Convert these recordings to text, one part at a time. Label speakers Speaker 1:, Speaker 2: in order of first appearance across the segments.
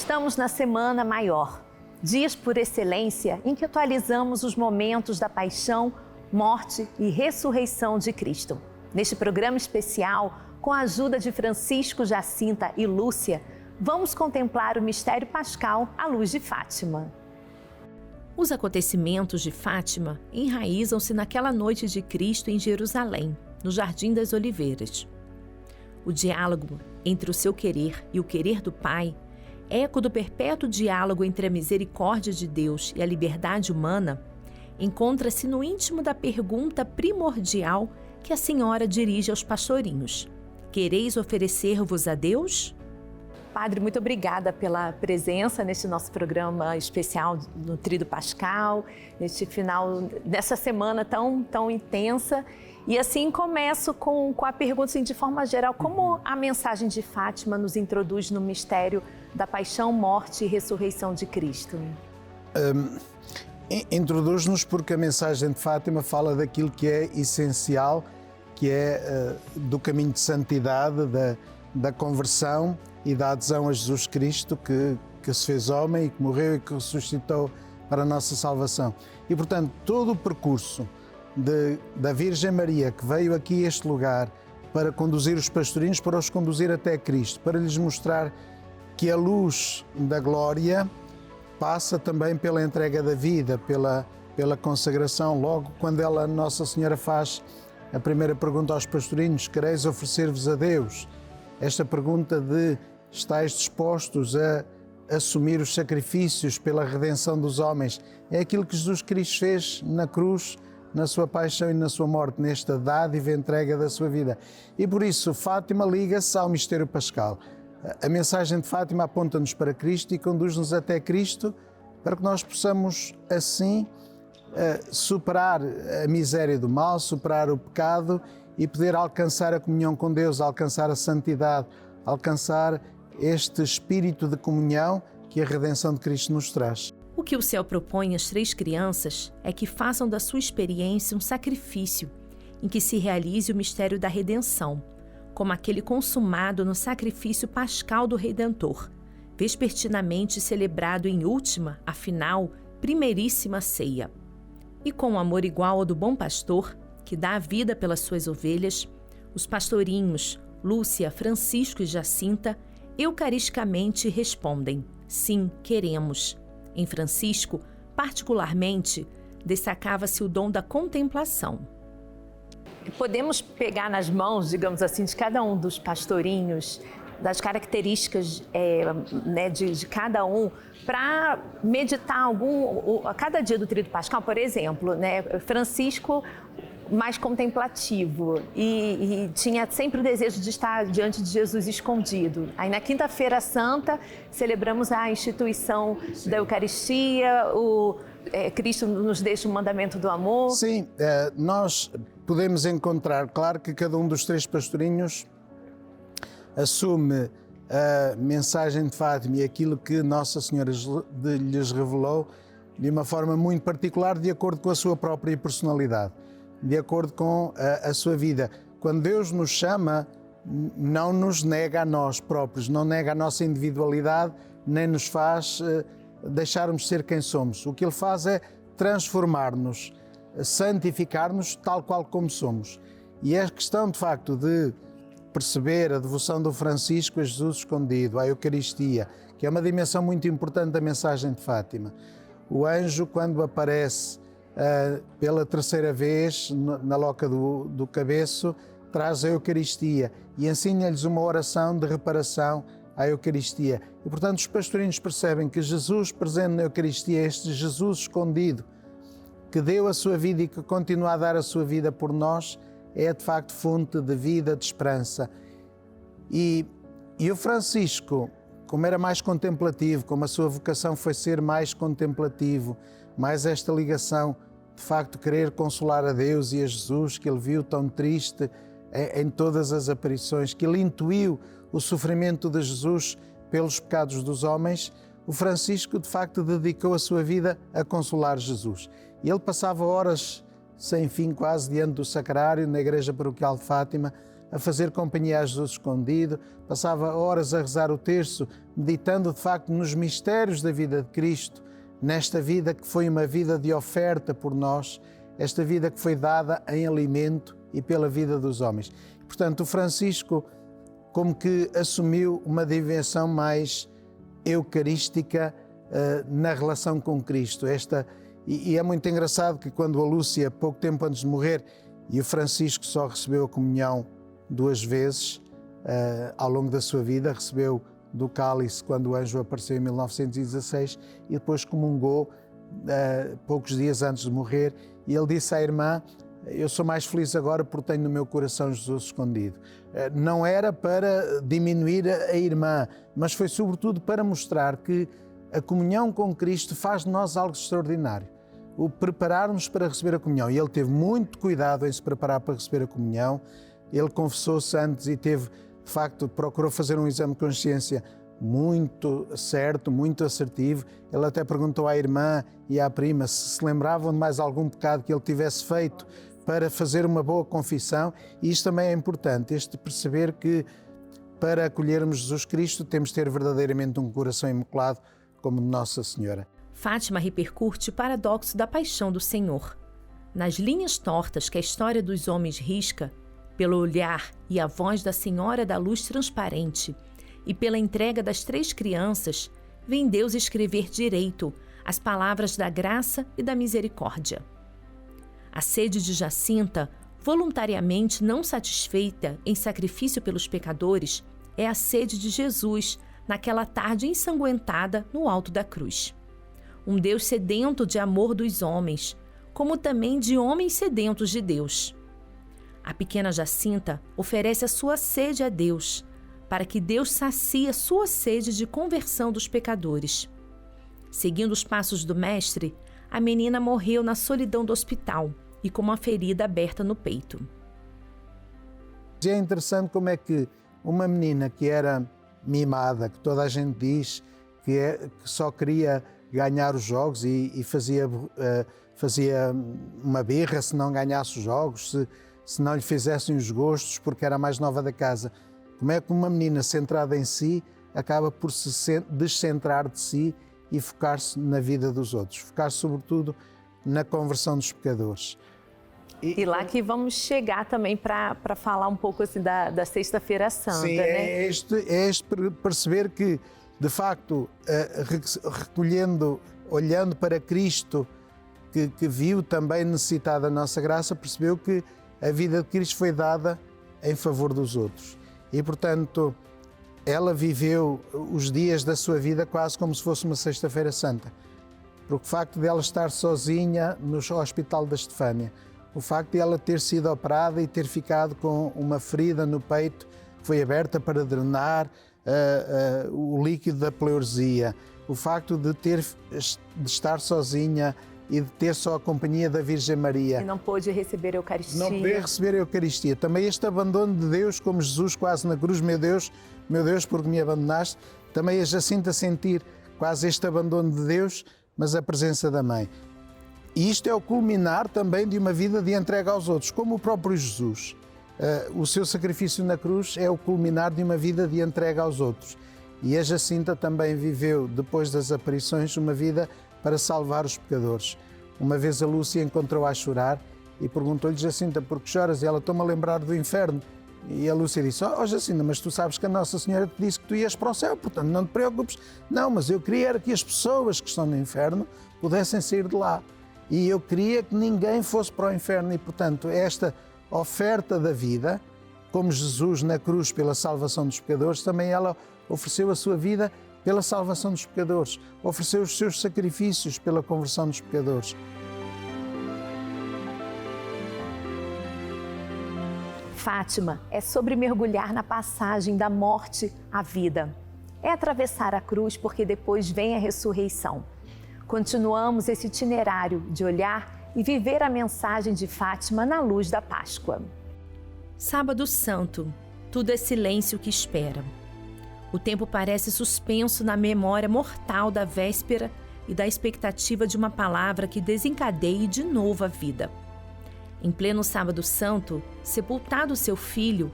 Speaker 1: Estamos na Semana Maior, dias por excelência em que atualizamos os momentos da paixão, morte e ressurreição de Cristo. Neste programa especial, com a ajuda de Francisco, Jacinta e Lúcia, vamos contemplar o mistério pascal à luz de Fátima. Os acontecimentos de Fátima enraizam-se naquela noite de Cristo em Jerusalém, no Jardim das Oliveiras. O diálogo entre o seu querer e o querer do Pai, eco do perpétuo diálogo entre a misericórdia de Deus e a liberdade humana, encontra-se no íntimo da pergunta primordial que a Senhora dirige aos pastorinhos: quereis oferecer-vos a Deus? Padre, muito obrigada pela presença neste nosso programa especial no Tríduo Pascal, neste final dessa semana tão intensa. E assim começo com a pergunta, assim, de forma geral: como a mensagem de Fátima nos introduz no mistério da paixão, morte e ressurreição de Cristo?
Speaker 2: Introduz-nos porque a mensagem de Fátima fala daquilo que é essencial, que é do caminho de santidade, da conversão e da adesão a Jesus Cristo, que se fez homem e que morreu e que ressuscitou para a nossa salvação. E, portanto, todo o percurso da Virgem Maria, que veio aqui a este lugar para conduzir os pastorinhos, para os conduzir até Cristo, para lhes mostrar que a luz da glória passa também pela entrega da vida, pela consagração. Logo, quando Nossa Senhora faz a primeira pergunta aos pastorinhos: quereis oferecer-vos a Deus? Esta pergunta de: estáis dispostos a assumir os sacrifícios pela redenção dos homens? É aquilo que Jesus Cristo fez na cruz, na sua paixão e na sua morte, nesta dádiva entrega da sua vida. E por isso Fátima liga-se ao mistério pascal. A mensagem de Fátima aponta-nos para Cristo e conduz-nos até Cristo, para que nós possamos assim superar a miséria do mal, superar o pecado e poder alcançar a comunhão com Deus, alcançar a santidade, alcançar este espírito de comunhão que a redenção de Cristo nos traz.
Speaker 1: O que o céu propõe às três crianças é que façam da sua experiência um sacrifício em que se realize o mistério da redenção, como aquele consumado no sacrifício pascal do Redentor, vespertinamente celebrado em última, afinal, primeiríssima ceia. E com o amor igual ao do bom pastor, que dá a vida pelas suas ovelhas, os pastorinhos, Lúcia, Francisco e Jacinta, eucaristicamente respondem: sim, queremos. Em Francisco, particularmente, destacava-se o dom da contemplação. Podemos pegar nas mãos, digamos assim, de cada um dos pastorinhos, das características de cada um, para meditar a cada dia do Tríduo Pascal. Por exemplo, Francisco, mais contemplativo e tinha sempre o desejo de estar diante de Jesus escondido. Aí na Quinta-feira Santa celebramos a instituição da Eucaristia, Cristo nos deixa o mandamento do amor.
Speaker 2: Sim, nós podemos encontrar, claro que cada um dos três pastorinhos assume a mensagem de Fátima e aquilo que Nossa Senhora lhes revelou de uma forma muito particular, de acordo com a sua própria personalidade, de acordo com a sua vida. Quando Deus nos chama, não nos nega a nós próprios, não nega a nossa individualidade, nem nos faz deixarmos ser quem somos. O que Ele faz é transformar-nos, santificar-nos tal qual como somos. E é a questão, de facto, de perceber a devoção do Francisco a Jesus escondido, à Eucaristia, que é uma dimensão muito importante da mensagem de Fátima. O anjo, quando aparece pela terceira vez na loca do cabeço, traz a Eucaristia e ensina-lhes uma oração de reparação à Eucaristia. E, portanto, os pastorinhos percebem que Jesus presente na Eucaristia, este Jesus escondido, que deu a sua vida e que continua a dar a sua vida por nós, é de facto fonte de vida, de esperança. E o Francisco, como era mais contemplativo, como a sua vocação foi ser mais contemplativo, mais esta ligação, de facto, querer consolar a Deus e a Jesus, que ele viu tão triste em todas as aparições, que ele intuiu o sofrimento de Jesus pelos pecados dos homens, o Francisco, de facto, dedicou a sua vida a consolar Jesus. E ele passava horas sem fim quase diante do sacrário, na igreja paroquial de Fátima, a fazer companhia a Jesus escondido, passava horas a rezar o terço, meditando de facto nos mistérios da vida de Cristo, nesta vida que foi uma vida de oferta por nós, esta vida que foi dada em alimento e pela vida dos homens. Portanto, o Francisco como que assumiu uma dimensão mais eucarística na relação com Cristo. E é muito engraçado que quando a Lúcia, pouco tempo antes de morrer, e o Francisco só recebeu a comunhão 2 vezes ao longo da sua vida, recebeu do cálice quando o anjo apareceu em 1916 e depois comungou poucos dias antes de morrer, e ele disse à irmã: eu sou mais feliz agora porque tenho no meu coração Jesus escondido. Não era para diminuir a irmã, mas foi sobretudo para mostrar que a comunhão com Cristo faz de nós algo extraordinário. O prepararmos para receber a comunhão. E ele teve muito cuidado em se preparar para receber a comunhão. Ele confessou-se antes e teve, de facto, procurou fazer um exame de consciência muito certo, muito assertivo. Ele até perguntou à irmã e à prima se lembravam de mais algum pecado que ele tivesse feito para fazer uma boa confissão. E isto também é importante, este perceber que para acolhermos Jesus Cristo temos de ter verdadeiramente um coração imaculado como o de Nossa Senhora.
Speaker 1: Fátima repercute o paradoxo da paixão do Senhor. Nas linhas tortas que a história dos homens risca, pelo olhar e a voz da Senhora da Luz transparente e pela entrega das 3 crianças, vem Deus escrever direito as palavras da graça e da misericórdia. A sede de Jacinta, voluntariamente não satisfeita em sacrifício pelos pecadores, é a sede de Jesus naquela tarde ensanguentada no alto da cruz. Um Deus sedento de amor dos homens, como também de homens sedentos de Deus. A pequena Jacinta oferece a sua sede a Deus, para que Deus sacie a sua sede de conversão dos pecadores. Seguindo os passos do Mestre, a menina morreu na solidão do hospital e com uma ferida aberta no peito.
Speaker 2: É interessante como é que uma menina que era mimada, que toda a gente diz que só queria ganhar os jogos e fazia uma birra se não ganhasse os jogos, se não lhe fizessem os gostos porque era a mais nova da casa. Como é que uma menina centrada em si acaba por se descentrar de si e focar-se na vida dos outros, focar-se sobretudo na conversão dos pecadores.
Speaker 1: E lá que vamos chegar também para falar um pouco assim da Sexta-feira Santa,
Speaker 2: sim,
Speaker 1: né?
Speaker 2: É este perceber que, de facto, olhando para Cristo, que viu também necessitado da nossa graça, percebeu que a vida de Cristo foi dada em favor dos outros. E, portanto, ela viveu os dias da sua vida quase como se fosse uma Sexta-feira Santa. Porque o facto de ela estar sozinha no Hospital da Estefânia, o facto de ela ter sido operada e ter ficado com uma ferida no peito que foi aberta para drenar o líquido da pleuresia, o facto de estar sozinha e de ter só a companhia da Virgem Maria.
Speaker 1: E não pôde receber a Eucaristia.
Speaker 2: Não poder receber a Eucaristia. Também este abandono de Deus, como Jesus quase na cruz, meu Deus, porque me abandonaste. Também a Jacinta sentir quase este abandono de Deus, mas a presença da Mãe. E isto é o culminar também de uma vida de entrega aos outros, como o próprio Jesus. O seu sacrifício na cruz é o culminar de uma vida de entrega aos outros. E a Jacinta também viveu, depois das aparições, uma vida para salvar os pecadores. Uma vez a Lúcia encontrou-a a chorar e perguntou-lhe: Jacinta, por que choras? E ela: estou-me a lembrar do inferno. E a Lúcia disse: oh Jacinta, mas tu sabes que a Nossa Senhora te disse que tu ias para o céu, portanto não te preocupes. Não, mas eu queria era que as pessoas que estão no inferno pudessem sair de lá. E eu queria que ninguém fosse para o inferno. E, portanto, esta oferta da vida, como Jesus na cruz pela salvação dos pecadores, também ela ofereceu a sua vida pela salvação dos pecadores, ofereceu os seus sacrifícios pela conversão dos pecadores.
Speaker 1: Fátima é sobre mergulhar na passagem da morte à vida. É atravessar a cruz porque depois vem a ressurreição. Continuamos esse itinerário de olhar e viver a mensagem de Fátima na luz da Páscoa. Sábado Santo, tudo é silêncio que espera. O tempo parece suspenso na memória mortal da véspera e da expectativa de uma palavra que desencadeie de novo a vida. Em pleno Sábado Santo, sepultado seu filho,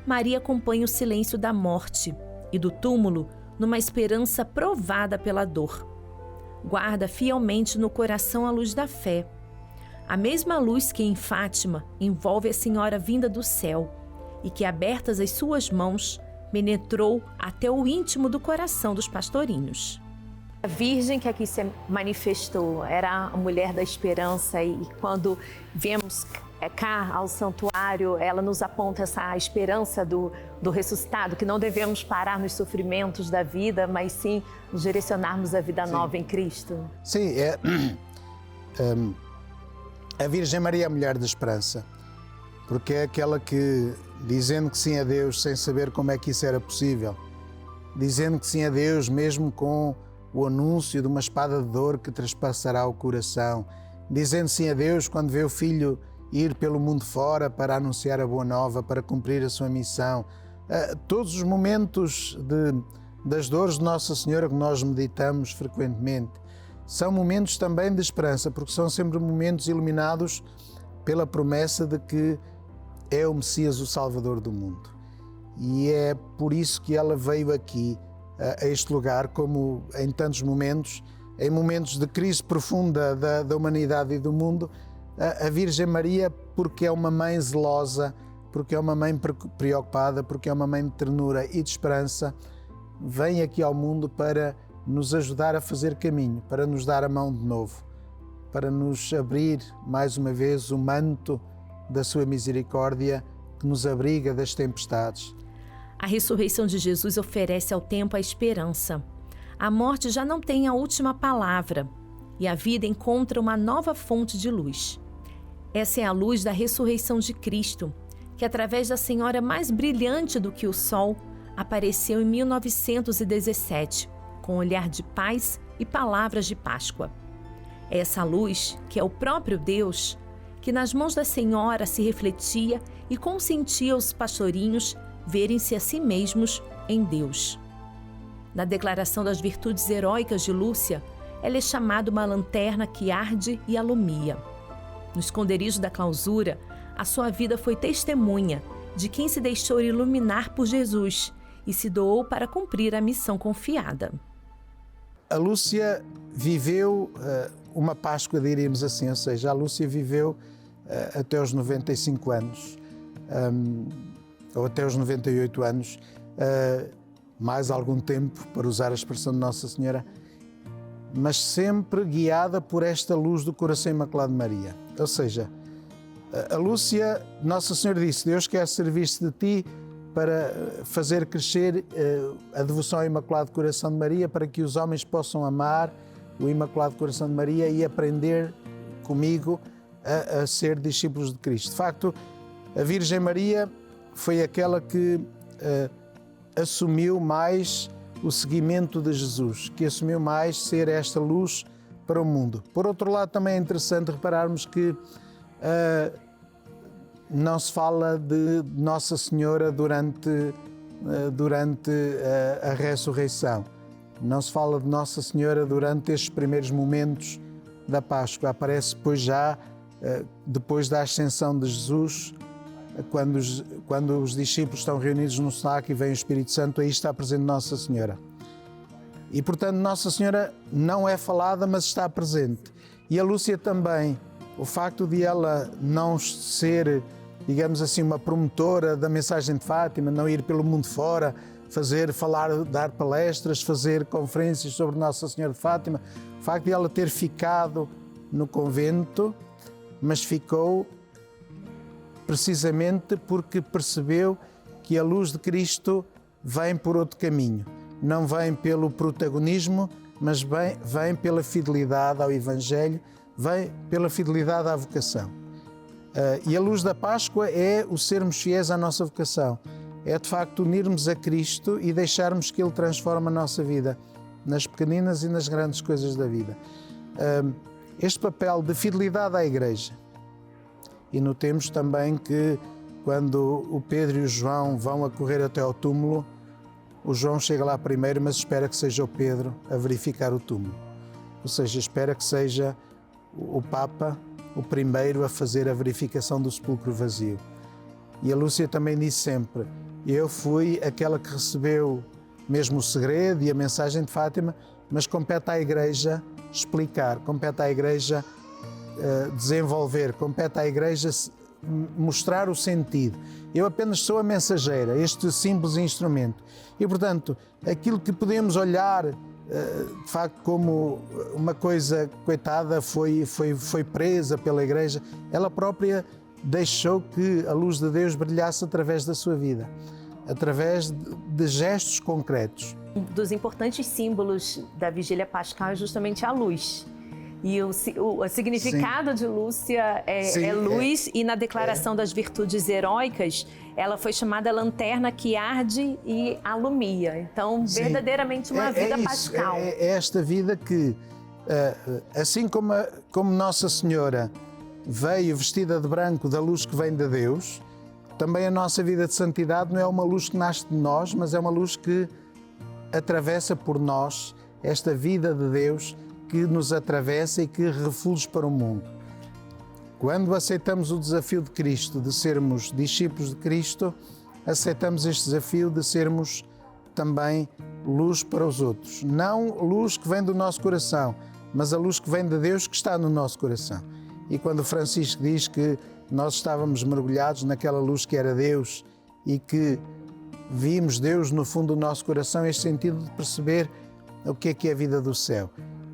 Speaker 1: Maria acompanha o silêncio da morte e do túmulo numa esperança provada pela dor. Guarda fielmente no coração a luz da fé, a mesma luz que em Fátima envolve a Senhora vinda do céu e que, abertas as suas mãos, penetrou até o íntimo do coração dos pastorinhos. A Virgem que aqui se manifestou era a mulher da esperança, e quando vemos cá ao santuário, ela nos aponta essa esperança do ressuscitado, que não devemos parar nos sofrimentos da vida, mas sim nos direcionarmos à vida nova em Cristo.
Speaker 2: Sim, a Virgem Maria é a mulher da esperança, porque é aquela que, dizendo que sim a Deus, sem saber como é que isso era possível, dizendo que sim a Deus mesmo com o anúncio de uma espada de dor que traspassará o coração, dizendo sim a Deus quando vê o Filho ir pelo mundo fora para anunciar a boa nova, para cumprir a sua missão. Todos os momentos das dores de Nossa Senhora que nós meditamos frequentemente são momentos também de esperança, porque são sempre momentos iluminados pela promessa de que é o Messias, o Salvador do mundo. E é por isso que ela veio aqui, a este lugar, como em tantos momentos, em momentos de crise profunda da humanidade e do mundo, a Virgem Maria, porque é uma mãe zelosa, porque é uma mãe preocupada, porque é uma mãe de ternura e de esperança, vem aqui ao mundo para nos ajudar a fazer caminho, para nos dar a mão de novo, para nos abrir mais uma vez o manto da sua misericórdia que nos abriga das tempestades.
Speaker 1: A ressurreição de Jesus oferece ao tempo a esperança. A morte já não tem a última palavra e a vida encontra uma nova fonte de luz. Essa é a luz da ressurreição de Cristo, que através da Senhora mais brilhante do que o sol, apareceu em 1917, com olhar de paz e palavras de Páscoa. É essa luz, que é o próprio Deus, que nas mãos da Senhora se refletia e consentia os pastorinhos verem-se a si mesmos em Deus. Na declaração das virtudes heróicas de Lúcia, ela é chamada uma lanterna que arde e alumia. No esconderijo da clausura, a sua vida foi testemunha de quem se deixou iluminar por Jesus e se doou para cumprir a missão confiada.
Speaker 2: A Lúcia viveu uma Páscoa, diríamos assim, ou seja, a Lúcia viveu até os 95 anos, ou até os 98 anos, mais algum tempo, para usar a expressão de Nossa Senhora, mas sempre guiada por esta luz do coração imaculado de Maria. Ou seja, a Lúcia, Nossa Senhora disse: Deus quer servir-se de ti para fazer crescer a devoção ao Imaculado Coração de Maria, para que os homens possam amar o Imaculado Coração de Maria e aprender comigo a ser discípulos de Cristo. De facto, a Virgem Maria foi aquela que assumiu mais o seguimento de Jesus, que assumiu mais ser esta luz para o mundo. Por outro lado, também é interessante repararmos que não se fala de Nossa Senhora durante a ressurreição. Não se fala de Nossa Senhora durante estes primeiros momentos da Páscoa. Aparece depois da ascensão de Jesus, quando os discípulos estão reunidos no cenáculo e vem o Espírito Santo, aí está presente Nossa Senhora. E, portanto, Nossa Senhora não é falada, mas está presente. E a Lúcia também, o facto de ela não ser, digamos assim, uma promotora da mensagem de Fátima, não ir pelo mundo fora, dar palestras, fazer conferências sobre Nossa Senhora de Fátima, o facto de ela ter ficado no convento, mas ficou precisamente porque percebeu que a luz de Cristo vem por outro caminho. Não vem pelo protagonismo, mas vem pela fidelidade ao Evangelho, vem pela fidelidade à vocação. E a luz da Páscoa é o sermos fiéis à nossa vocação. É, de facto, unirmos a Cristo e deixarmos que Ele transforme a nossa vida, nas pequeninas e nas grandes coisas da vida. Este papel de fidelidade à Igreja. E notemos também que, quando o Pedro e o João vão a correr até ao túmulo, o João chega lá primeiro, mas espera que seja o Pedro a verificar o túmulo. Ou seja, espera que seja o Papa o primeiro a fazer a verificação do sepulcro vazio. E a Lúcia também disse sempre: eu fui aquela que recebeu mesmo o segredo e a mensagem de Fátima, mas compete à Igreja explicar, compete à Igreja desenvolver, compete à Igreja mostrar o sentido. Eu apenas sou a mensageira, este simples instrumento. E, portanto, aquilo que podemos olhar, de facto, como uma coisa, coitada, foi presa pela Igreja, ela própria deixou que a luz de Deus brilhasse através da sua vida, através de gestos concretos.
Speaker 1: Um dos importantes símbolos da Vigília Pascal é justamente a luz. E o significado de Lúcia é luz, e na declaração das virtudes heróicas, ela foi chamada lanterna que arde e alumia. Então, verdadeiramente uma vida pascal.
Speaker 2: É esta vida que, assim como Nossa Senhora veio vestida de branco da luz que vem de Deus, também a nossa vida de santidade não é uma luz que nasce de nós, mas é uma luz que atravessa por nós esta vida de Deus que nos atravessa e que refulge para o mundo. Quando aceitamos o desafio de Cristo, de sermos discípulos de Cristo, aceitamos este desafio de sermos também luz para os outros. Não luz que vem do nosso coração, mas a luz que vem de Deus que está no nosso coração. E quando Francisco diz que nós estávamos mergulhados naquela luz que era Deus e que vimos Deus no fundo do nosso coração, este sentido de perceber o que é a vida do céu.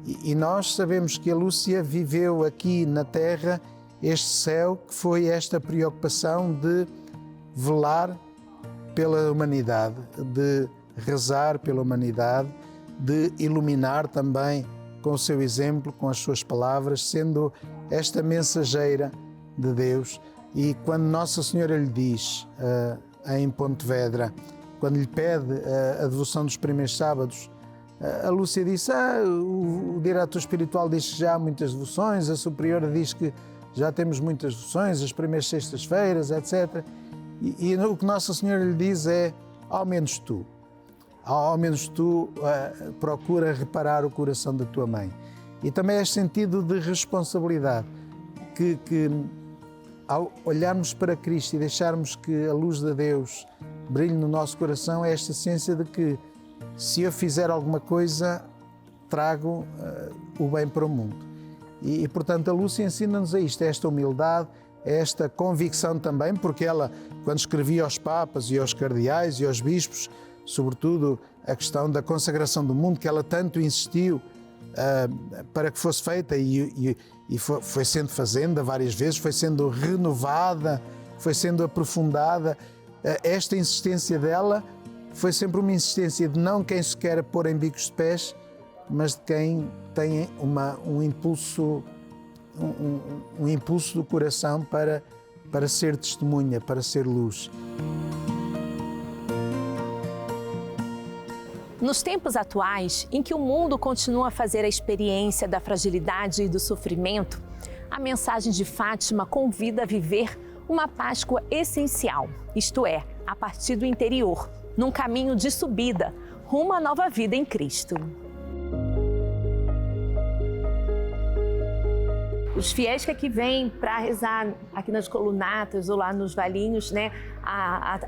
Speaker 2: E nós sabemos que a Lúcia viveu aqui na Terra este céu, que foi esta preocupação de velar pela humanidade, de rezar pela humanidade, de iluminar também com o seu exemplo, com as suas palavras, sendo esta mensageira de Deus. E quando Nossa Senhora lhe diz, em Pontevedra, quando lhe pede a devoção dos primeiros sábados, a Lúcia disse, o diretor espiritual diz que já há muitas devoções, a superiora diz que já temos muitas devoções, as primeiras sextas-feiras, etc. E o que Nossa Senhora lhe diz é, ao menos tu procura reparar o coração da tua mãe. E também este sentido de responsabilidade, que ao olharmos para Cristo e deixarmos que a luz de Deus brilhe no nosso coração, é esta ciência de que se eu fizer alguma coisa, trago o bem para o mundo. E portanto, a Lúcia ensina-nos a isto, esta humildade, esta convicção também, porque ela, quando escrevia aos papas e aos cardeais e aos bispos, sobretudo a questão da consagração do mundo, que ela tanto insistiu para que fosse feita e foi sendo fazenda várias vezes, foi sendo renovada, foi sendo aprofundada. Esta insistência dela foi sempre uma insistência de não quem se quer pôr em bicos de pés, mas de quem tem um impulso do coração para ser testemunha, para ser luz.
Speaker 1: Nos tempos atuais, em que o mundo continua a fazer a experiência da fragilidade e do sofrimento, a mensagem de Fátima convida a viver uma Páscoa essencial, isto é, a partir do interior, num caminho de subida, rumo à nova vida em Cristo. Os fiéis que aqui vêm para rezar aqui nas colunatas ou lá nos valinhos, né,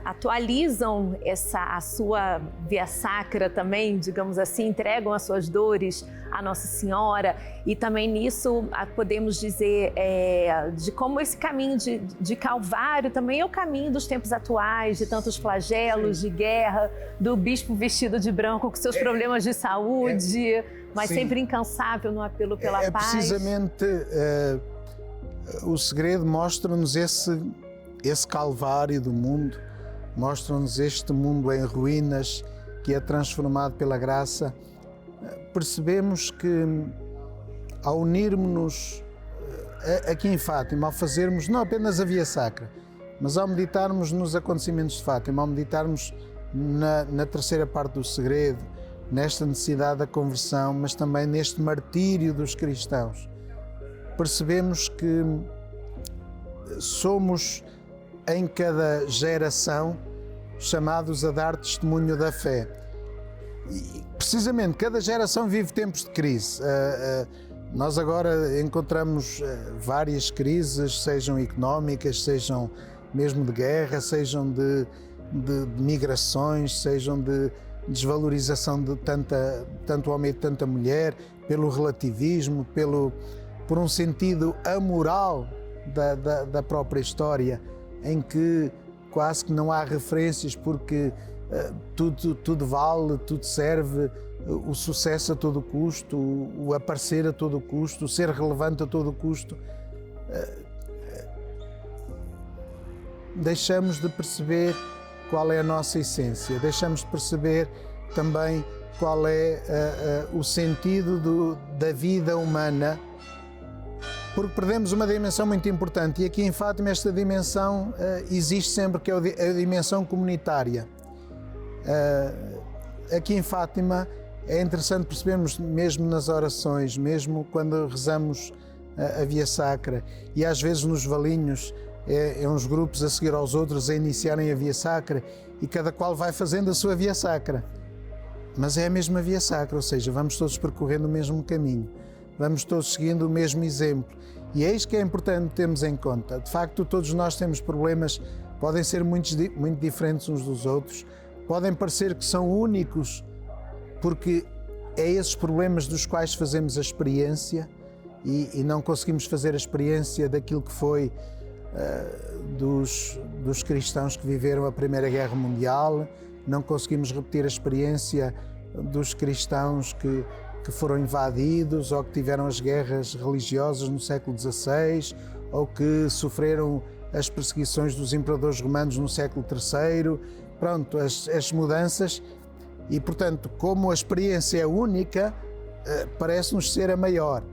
Speaker 1: atualizam a sua via sacra também, digamos assim, entregam as suas dores à Nossa Senhora, e também nisso podemos dizer de como esse caminho de Calvário também é o caminho dos tempos atuais, de tantos flagelos, de guerra, do bispo vestido de branco com seus problemas de saúde, mas sempre incansável no apelo pela paz.
Speaker 2: Precisamente o segredo mostra-nos esse calvário do mundo, mostra-nos este mundo em ruínas que é transformado pela graça. Percebemos que ao unirmos-nos aqui em Fátima, ao fazermos não apenas a via sacra, mas ao meditarmos nos acontecimentos de Fátima, ao meditarmos na terceira parte do segredo, nesta necessidade da conversão, mas também neste martírio dos cristãos, percebemos que somos em cada geração chamados a dar testemunho da fé. E, precisamente, cada geração vive tempos de crise. Nós agora encontramos várias crises, sejam económicas, sejam mesmo de guerra, sejam de de migrações, sejam de desvalorização de tanto homem e de tanta mulher, pelo relativismo, por um sentido amoral da própria história, em que quase que não há referências porque tudo vale, tudo serve, o sucesso a todo custo, o aparecer a todo custo, o ser relevante a todo custo. Deixamos de perceber qual é a nossa essência, deixamos de perceber também qual é o sentido da vida humana, porque perdemos uma dimensão muito importante. E aqui em Fátima esta dimensão existe sempre, que é a dimensão comunitária. Aqui em Fátima é interessante percebermos, mesmo nas orações, mesmo quando rezamos a Via Sacra, e às vezes nos valinhos, uns grupos a seguir aos outros a iniciarem a Via Sacra, e cada qual vai fazendo a sua Via Sacra. Mas é a mesma Via Sacra, ou seja, vamos todos percorrendo o mesmo caminho, vamos todos seguindo o mesmo exemplo. E é isto que é importante termos em conta. De facto, todos nós temos problemas, podem ser muito diferentes uns dos outros, podem parecer que são únicos, porque é esses problemas dos quais fazemos a experiência e não conseguimos fazer a experiência daquilo que foi dos cristãos que viveram a Primeira Guerra Mundial, não conseguimos repetir a experiência dos cristãos que foram invadidos ou que tiveram as guerras religiosas no século XVI ou que sofreram as perseguições dos imperadores romanos no século III. Pronto, as mudanças. E, portanto, como a experiência é única, parece-nos ser a maior.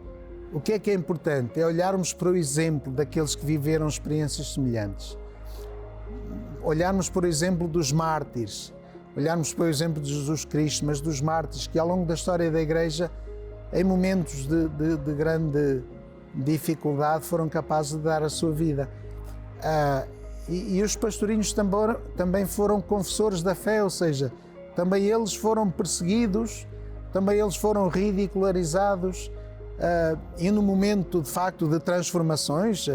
Speaker 2: O que é importante? É olharmos para o exemplo daqueles que viveram experiências semelhantes. Olharmos, por exemplo, dos mártires. Olharmos para o exemplo de Jesus Cristo, mas dos mártires que ao longo da história da Igreja, em momentos de grande dificuldade, foram capazes de dar a sua vida. E os pastorinhos também foram confessores da fé, ou seja, também eles foram perseguidos, também eles foram ridicularizados, e no momento de facto de transformações,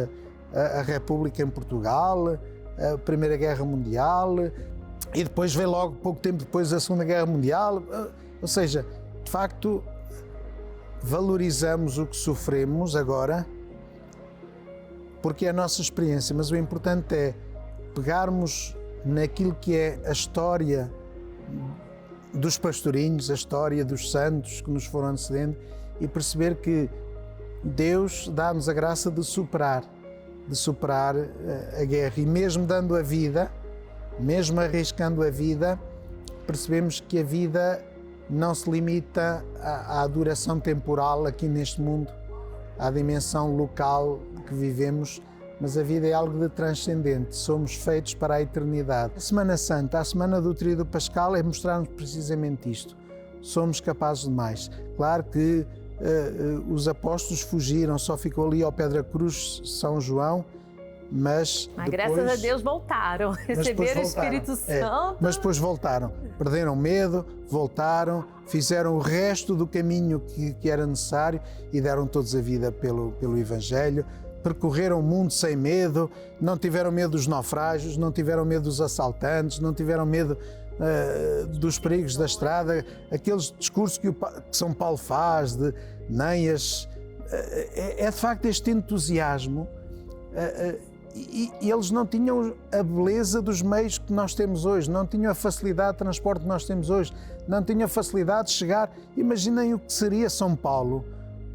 Speaker 2: a República em Portugal, a Primeira Guerra Mundial, e depois veio logo pouco tempo depois a Segunda Guerra Mundial, ou seja, de facto valorizamos o que sofremos agora porque é a nossa experiência, mas o importante é pegarmos naquilo que é a história dos pastorinhos, a história dos santos que nos foram antecedendo e perceber que Deus dá-nos a graça de superar a guerra, e mesmo dando a vida, mesmo arriscando a vida, percebemos que a vida não se limita à duração temporal aqui neste mundo, à dimensão local que vivemos, mas a vida é algo de transcendente, somos feitos para a eternidade. A Semana Santa, a Semana do Tríduo Pascal, é mostrar-nos precisamente isto, somos capazes de mais. Claro que os apóstolos fugiram, só ficou ali ao pé da cruz São João, mas depois,
Speaker 1: graças a Deus voltaram, receberam o Espírito Santo.
Speaker 2: Mas depois voltaram, perderam medo, voltaram, fizeram o resto do caminho que era necessário e deram todos a vida pelo Evangelho, percorreram o mundo sem medo, não tiveram medo dos naufrágios, não tiveram medo dos assaltantes, não tiveram medo dos perigos da estrada, aqueles discursos que São Paulo faz, de de facto este entusiasmo. E eles não tinham a beleza dos meios que nós temos hoje, não tinham a facilidade de transporte que nós temos hoje, não tinham a facilidade de chegar. Imaginem o que seria São Paulo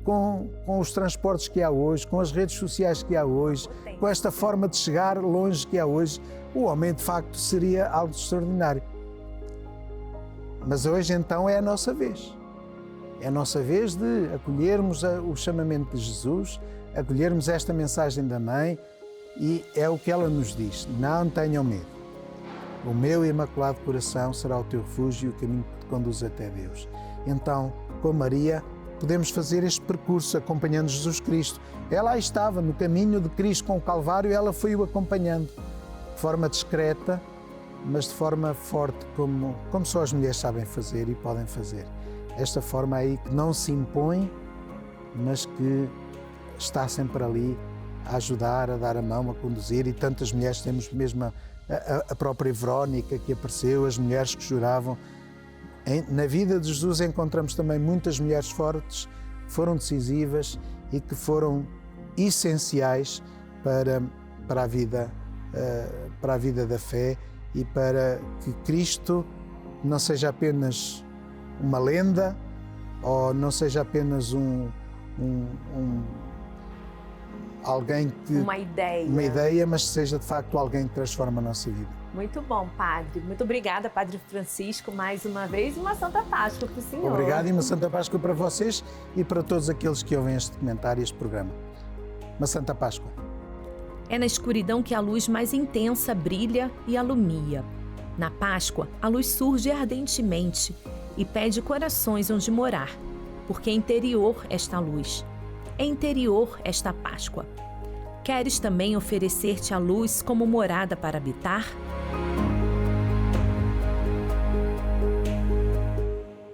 Speaker 2: com os transportes que há hoje, com as redes sociais que há hoje, com esta forma de chegar longe que há hoje. O homem, de facto, seria algo extraordinário. Mas hoje, então, é a nossa vez. É a nossa vez de acolhermos o chamamento de Jesus, acolhermos esta mensagem da Mãe, e é o que ela nos diz: não tenham medo. O meu imaculado coração será o teu refúgio e o caminho que te conduz até Deus. Então, com Maria, podemos fazer este percurso acompanhando Jesus Cristo. Ela aí estava no caminho de Cristo com o Calvário, ela foi-o acompanhando de forma discreta, mas de forma forte, como só as mulheres sabem fazer e podem fazer. Esta forma aí que não se impõe, mas que está sempre ali a ajudar, a dar a mão, a conduzir, e tantas mulheres temos mesmo a própria Verónica que apareceu, as mulheres que choravam. Na vida de Jesus encontramos também muitas mulheres fortes que foram decisivas e que foram essenciais para a vida da fé e para que Cristo não seja apenas uma lenda ou não seja apenas alguém que...
Speaker 1: Uma ideia,
Speaker 2: mas seja de facto alguém que transforma a nossa vida.
Speaker 1: Muito bom, Padre. Muito obrigada, Padre Francisco, mais uma vez, e uma Santa Páscoa para o senhor.
Speaker 2: Obrigado e uma Santa Páscoa para vocês e para todos aqueles que ouvem este comentário e este programa. Uma Santa Páscoa.
Speaker 1: É na escuridão que a luz mais intensa brilha e alumia. Na Páscoa, a luz surge ardentemente e pede corações onde morar, porque é interior esta luz. É interior esta Páscoa. Queres também oferecer-te a luz como morada para habitar?